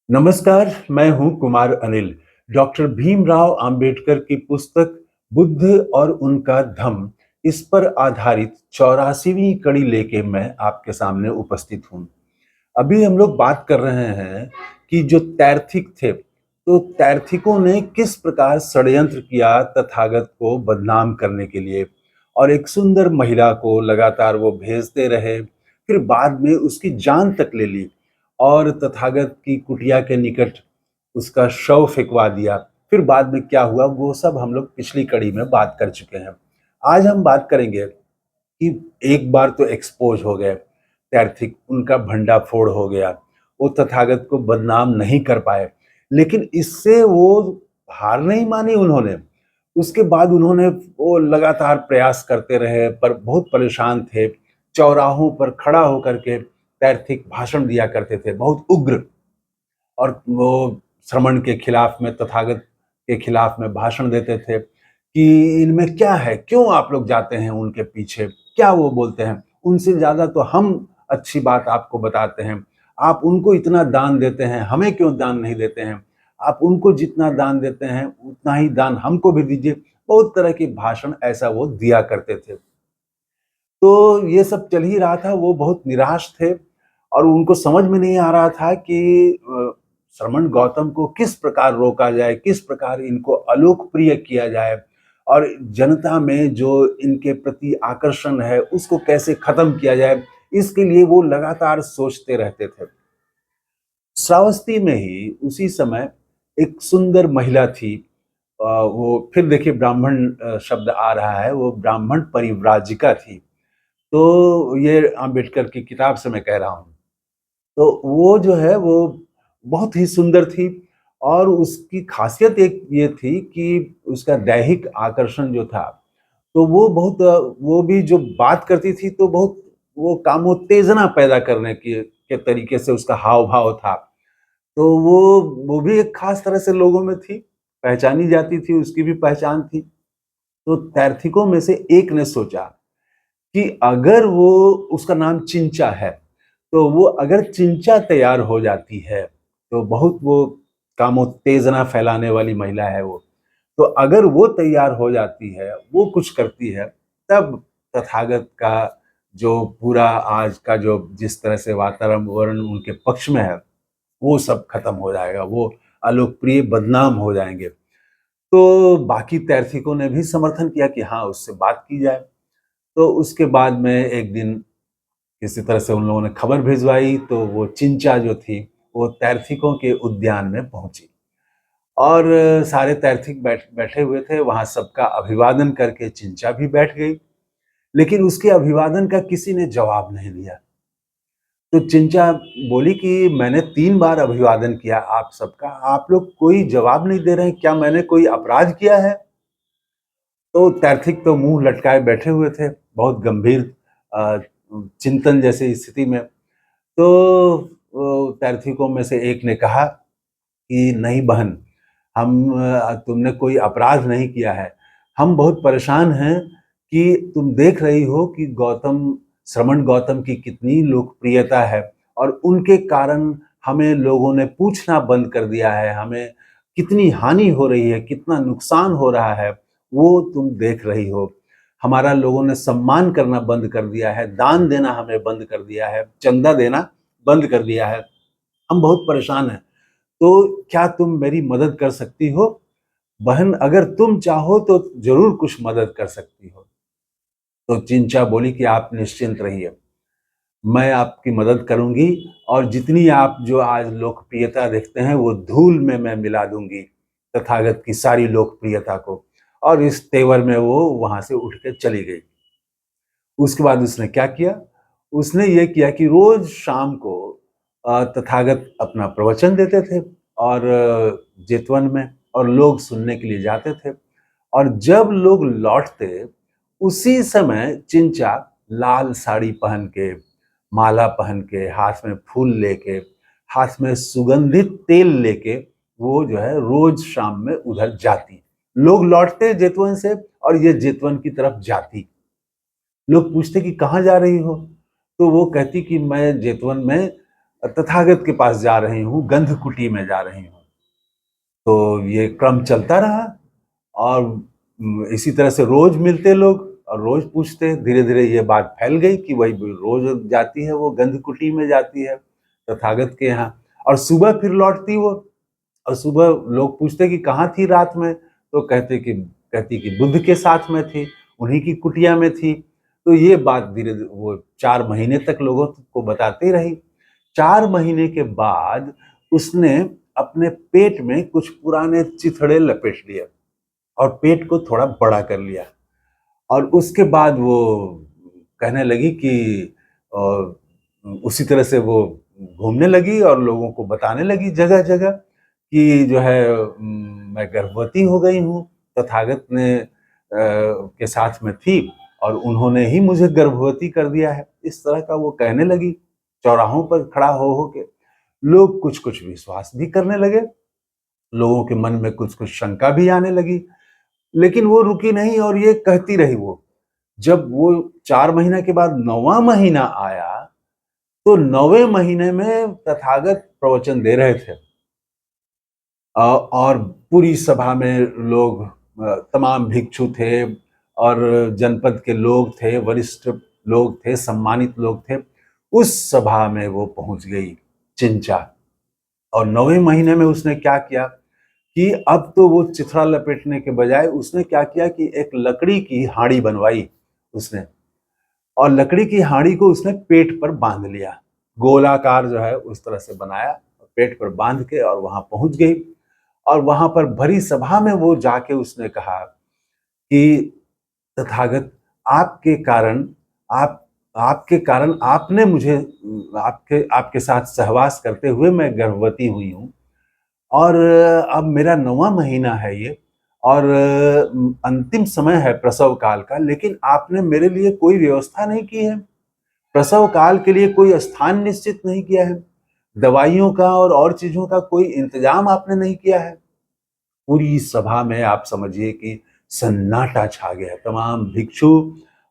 नमस्कार, मैं हूं कुमार अनिल। डॉक्टर भीमराव अंबेडकर की पुस्तक बुद्ध और उनका धम्म, इस पर आधारित 84वीं कड़ी लेके मैं आपके सामने उपस्थित हूं। अभी हम लोग बात कर रहे हैं कि जो तैर्थिक थे, तो तैर्थिकों ने किस प्रकार षड्यंत्र किया तथागत को बदनाम करने के लिए, और एक सुंदर महिला को लगातार वो भेजते रहे, फिर बाद में उसकी जान तक ले ली और तथागत की कुटिया के निकट उसका शव फेंकवा दिया। फिर बाद में क्या हुआ वो सब हम लोग पिछली कड़ी में बात कर चुके हैं। आज हम बात करेंगे कि एक बार तो एक्सपोज हो गए तैर्थिक, उनका भंडाफोड़ हो गया, वो तथागत को बदनाम नहीं कर पाए, लेकिन इससे वो हार नहीं मानी उन्होंने। उसके बाद उन्होंने वो लगातार प्रयास करते रहे, पर बहुत परेशान थे। चौराहों पर खड़ा होकर के तैर्थिक भाषण दिया करते थे, बहुत उग्र, और वो श्रमण के खिलाफ में, तथागत के खिलाफ में भाषण देते थे कि इनमें क्या है, क्यों आप लोग जाते हैं उनके पीछे, क्या वो बोलते हैं, उनसे ज्यादा तो हम अच्छी बात आपको बताते हैं। आप उनको इतना दान देते हैं, हमें क्यों दान नहीं देते हैं? आप उनको जितना दान देते हैं उतना ही दान हमको भी दीजिए। बहुत तरह के भाषण ऐसा वो दिया करते थे। तो ये सब चल ही रहा था, वो बहुत निराश थे और उनको समझ में नहीं आ रहा था कि श्रमण गौतम को किस प्रकार रोका जाए, किस प्रकार इनको अलोकप्रिय किया जाए, और जनता में जो इनके प्रति आकर्षण है उसको कैसे खत्म किया जाए। इसके लिए वो लगातार सोचते रहते थे। श्रावस्ती में ही उसी समय एक सुंदर महिला थी। वो फिर देखिए ब्राह्मण शब्द आ रहा है, वो ब्राह्मण परिव्राजिका थी। तो ये अम्बेडकर की किताब से मैं कह रहा हूँ। तो वो जो है वो बहुत ही सुंदर थी, और उसकी खासियत एक ये थी कि उसका दैहिक आकर्षण जो था, तो वो बहुत वो भी जो बात करती थी तो बहुत वो कामोत्तेजना पैदा करने के तरीके से उसका हाव भाव था। तो वो भी एक खास तरह से लोगों में थी, पहचानी जाती थी, उसकी भी पहचान थी। तो तैर्थिकों में से एक ने सोचा कि अगर वो, उसका नाम चिंचा है, तो वो अगर चिंचा तैयार हो जाती है, तो बहुत वो कामोत्तेजना फैलाने वाली महिला है वो, तो अगर वो तैयार हो जाती है, वो कुछ करती है, तब तथागत का जो पूरा आज का जो जिस तरह से वातावरण उनके पक्ष में है, वो सब खत्म हो जाएगा, वो अलोकप्रिय बदनाम हो जाएंगे। तो बाकी तैर्थिकों ने भी समर्थन किया कि हाँ, उससे बात की जाए। तो उसके बाद में एक दिन किसी तरह से उन लोगों ने खबर भिजवाई, तो वो चिंचा जो थी वो तैर्थिकों के उद्यान में पहुंची, और सारे तैर्थिक बैठे हुए थे वहां, सबका अभिवादन करके चिंचा भी बैठ गई। लेकिन उसके अभिवादन का किसी ने जवाब नहीं दिया। तो चिंचा बोली कि मैंने 3 बार अभिवादन किया आप सबका, आप लोग कोई जवाब नहीं दे रहे हैं, क्या मैंने कोई अपराध किया है? तो तैर्थिक तो मुंह लटकाए बैठे हुए थे, बहुत गंभीर अ, चिंतन जैसी स्थिति में। तो तैर्थिकों में से एक ने कहा कि नहीं बहन, तुमने कोई अपराध नहीं किया है। हम बहुत परेशान हैं कि तुम देख रही हो कि श्रमण गौतम की कितनी लोकप्रियता है, और उनके कारण हमें लोगों ने पूछना बंद कर दिया है, हमें कितनी हानि हो रही है, कितना नुकसान हो रहा है, वो तुम देख रही हो। हमारा लोगों ने सम्मान करना बंद कर दिया है, दान देना हमें बंद कर दिया है, चंदा देना बंद कर दिया है। हम बहुत परेशान हैं। तो क्या तुम मेरी मदद कर सकती हो? बहन, अगर तुम चाहो तो जरूर कुछ मदद कर सकती हो। तो चिंचा बोली कि आप निश्चिंत रहिए, मैं आपकी मदद करूंगी, और जितनी आप जो आज लोकप्रियता देखते हैं वो धूल में मैं मिला दूंगी तथागत की सारी लोकप्रियता को। और इस तेवर में वो वहां से उठ के चली गई। उसके बाद उसने क्या किया? उसने ये किया कि रोज शाम को तथागत अपना प्रवचन देते थे, और जेतवन में, और लोग सुनने के लिए जाते थे। और जब लोग लौटते, उसी समय चिंचा लाल साड़ी पहन के, माला पहन के, हाथ में फूल लेके, हाथ में सुगंधित तेल लेके, वो जो है रोज शाम में उधर जाती। लोग लौटते जेतवन से, और ये जेतवन की तरफ जाती। लोग पूछते कि कहाँ जा रही हो? तो वो कहती कि मैं जेतवन में तथागत के पास जा रही हूँ, गंधकुटी में जा रही हूँ। तो ये क्रम चलता रहा और इसी तरह से रोज मिलते लोग और रोज पूछते। धीरे धीरे ये बात फैल गई कि वही रोज जाती है, वो गंधकुटी में जाती है तथागत के यहाँ, और सुबह फिर लौटती वो। और सुबह लोग पूछते कि कहाँ थी रात में, तो कहती कि बुद्ध के साथ में थी, उन्हीं की कुटिया में थी। तो ये बात धीरे धीरे वो 4 महीने तक लोगों को बताती रही। 4 महीने के बाद उसने अपने पेट में कुछ पुराने चिथड़े लपेट लिए और पेट को थोड़ा बड़ा कर लिया। और उसके बाद वो कहने लगी कि उसी तरह से वो घूमने लगी और लोगों को बताने लगी जगह जगह कि जो है मैं गर्भवती हो गई हूँ, तथागत ने के साथ में थी और उन्होंने ही मुझे गर्भवती कर दिया है। इस तरह का वो कहने लगी चौराहों पर खड़ा हो के। लोग कुछ कुछ विश्वास भी करने लगे, लोगों के मन में कुछ कुछ शंका भी आने लगी, लेकिन वो रुकी नहीं और ये कहती रही वो। जब वो 4 महीने के बाद 9वां महीना आया, तो 9वें महीने में तथागत प्रवचन दे रहे थे और पूरी सभा में लोग, तमाम भिक्षु थे और जनपद के लोग थे, वरिष्ठ लोग थे, सम्मानित लोग थे। उस सभा में वो पहुंच गई चिंचा। और 9वें महीने में उसने क्या किया कि अब तो वो चिथड़ा लपेटने के बजाय उसने क्या किया कि एक लकड़ी की हाड़ी बनवाई उसने, और लकड़ी की हाड़ी को उसने पेट पर बांध लिया, गोलाकार जो है उस तरह से बनाया, पेट पर बांध के और वहां पहुंच गई। और वहां पर भरी सभा में वो जाके उसने कहा कि तथागत, आपके कारण आप आपके कारण आपने मुझे आपके आपके साथ सहवास करते हुए मैं गर्भवती हुई हूँ और अब मेरा 9वां महीना है ये और अंतिम समय है प्रसव काल का, लेकिन आपने मेरे लिए कोई व्यवस्था नहीं की है, प्रसव काल के लिए कोई स्थान निश्चित नहीं किया है, दवाइयों का और चीजों का कोई इंतजाम आपने नहीं किया है। पूरी सभा में आप समझिए कि सन्नाटा छा गया। तमाम भिक्षु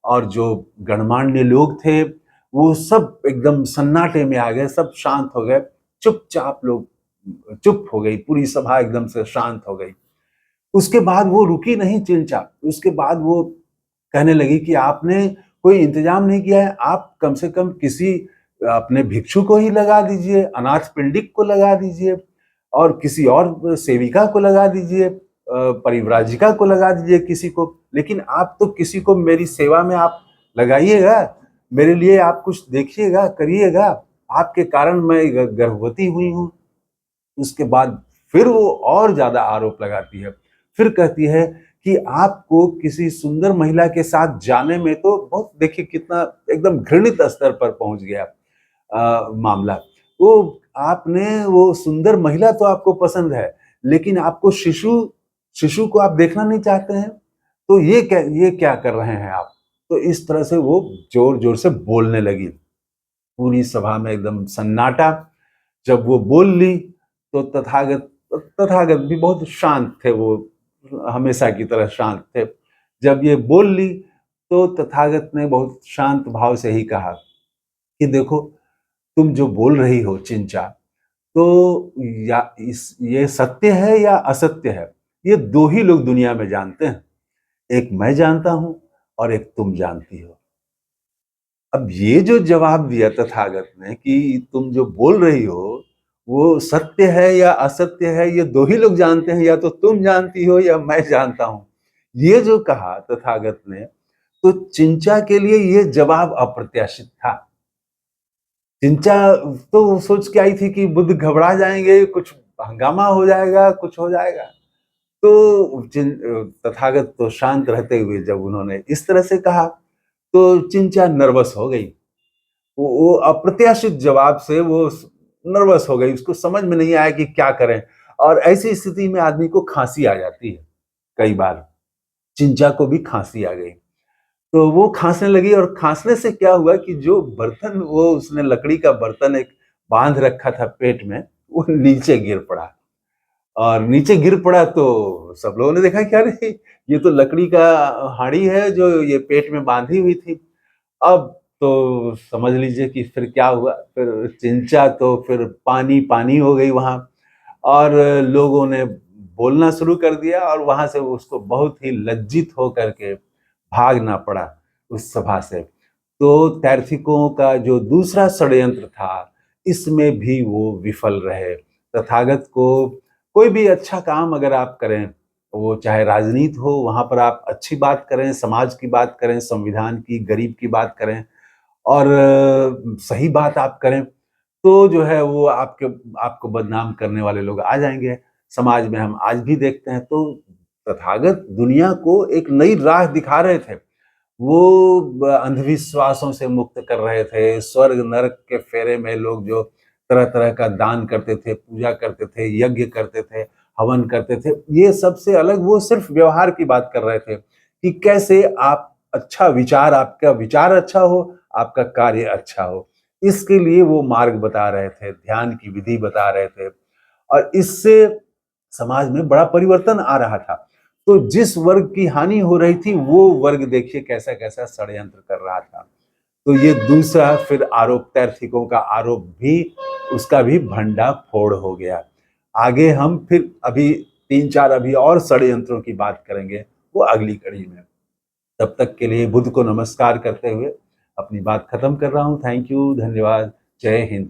और जो गणमान्य लोग थे वो सब एकदम सन्नाटे में आ गए, सब शांत हो गए, चुपचाप लोग चुप हो गई, पूरी सभा एकदम से शांत हो गई। उसके बाद वो रुकी नहीं चिंचा, उसके बाद वो कहने लगी कि आपने कोई इंतजाम नहीं किया है, आप कम से कम किसी अपने भिक्षु को ही लगा दीजिए, अनाथ पिंडिक को लगा दीजिए और किसी और सेविका को लगा दीजिए, परिव्राजिका को लगा दीजिए किसी को, लेकिन आप तो किसी को मेरी सेवा में आप लगाइएगा, मेरे लिए आप कुछ देखिएगा, करिएगा, आपके कारण मैं गर्भवती हुई हूँ। उसके बाद फिर वो और ज्यादा आरोप लगाती है, फिर कहती है कि आपको किसी सुंदर महिला के साथ जाने में तो बहुत, देखिए कितना एकदम घृणित स्तर पर पहुंच गया मामला। वो आपने वो सुंदर महिला तो आपको पसंद है, लेकिन आपको शिशु शिशु को आप देखना नहीं चाहते हैं, तो ये क्या कर रहे हैं आप। तो इस तरह से वो जोर जोर से बोलने लगी, पूरी सभा में एकदम सन्नाटा। जब वो बोल ली तो तथागत तथागत भी बहुत शांत थे, वो हमेशा की तरह शांत थे। जब ये बोल ली तो तथागत ने बहुत शांत भाव से ही कहा कि देखो, तुम जो बोल रही हो चिंचा, तो या इस ये सत्य है या असत्य है, ये दो ही लोग दुनिया में जानते हैं, एक मैं जानता हूं और एक तुम जानती हो। अब ये जो जवाब दिया तथागत ने कि तुम जो बोल रही हो वो सत्य है या असत्य है, ये दो ही लोग जानते हैं, या तो तुम जानती हो या मैं जानता हूं, ये जो कहा तथागत ने, तो चिंचा के लिए ये जवाब अप्रत्याशित था। चिंचा तो सोच के आई थी कि बुद्ध घबरा जाएंगे, कुछ हंगामा हो जाएगा, कुछ हो जाएगा। तो तथागत तो शांत रहते हुए जब उन्होंने इस तरह से कहा तो चिंचा नर्वस हो गई। वो अप्रत्याशित जवाब से वो नर्वस हो गई, उसको समझ में नहीं आया कि क्या करें। और ऐसी स्थिति में आदमी को खांसी आ जाती है कई बार, चिंचा को भी खांसी आ गई। तो वो खांसने लगी और खांसने से क्या हुआ कि जो बर्तन वो उसने लकड़ी का बर्तन एक बांध रखा था पेट में, वो नीचे गिर पड़ा। और नीचे गिर पड़ा तो सब लोगों ने देखा कि अरे ये तो लकड़ी का हांडी है जो ये पेट में बांधी हुई थी। अब तो समझ लीजिए कि फिर क्या हुआ, फिर चिंचा तो फिर पानी-पानी हो गई वहाँ और लोगों ने बोलना शुरू कर दिया और वहाँ से उसको बहुत ही लज्जित होकर के भागना पड़ा उस सभा से। तो तैर्थिकों का जो दूसरा षड्यंत्र था, इसमें भी वो विफल रहे। तथागत को कोई भी अच्छा काम अगर आप करें, वो चाहे राजनीति हो, वहाँ पर आप अच्छी बात करें, समाज की बात करें, संविधान की, गरीब की बात करें और सही बात आप करें, तो जो है वो आपको बदनाम करने वाले लोग आ जाएँगे। समाज में हम आज भी देखते हैं, तो तथागत दुनिया को एक नई राह दिखा रहे थे। वो अंधविश्वासों से मुक्त कर रहे थे, स्वर्ग नरक के फेरे में लोग जो तरह-तरह का दान करते थे, पूजा करते थे, यज्ञ करते थे, हवन करते थे, ये सबसे अलग वो सिर्फ व्यवहार की बात कर रहे थे कि कैसे आप अच्छा विचार आपका विचार अच्छा हो, आपका कार्य अच्छा हो। इसके लिए वो मार्ग बता रहे थे, ध्यान की विधि बता रहे थे और इससे समाज में बड़ा परिवर्तन आ रहा था। तो जिस वर्ग की हानि हो रही थी, वो वर्ग देखिए कैसा-कैसा षड्यंत्र कर रहा था। तो ये दूसरा फिर आरोप तैर्थिकों का आरोप भी उसका भी भंडाफोड़ हो गया। आगे हम फिर अभी 3-4 अभी और षड्यंत्रों की बात करेंगे, वो अगली कड़ी में। तब तक के लिए बुद्ध को नमस्कार करते हुए अपनी बात खत्म कर रहा हूँ। थैंक यू, धन्यवाद, जय हिंद।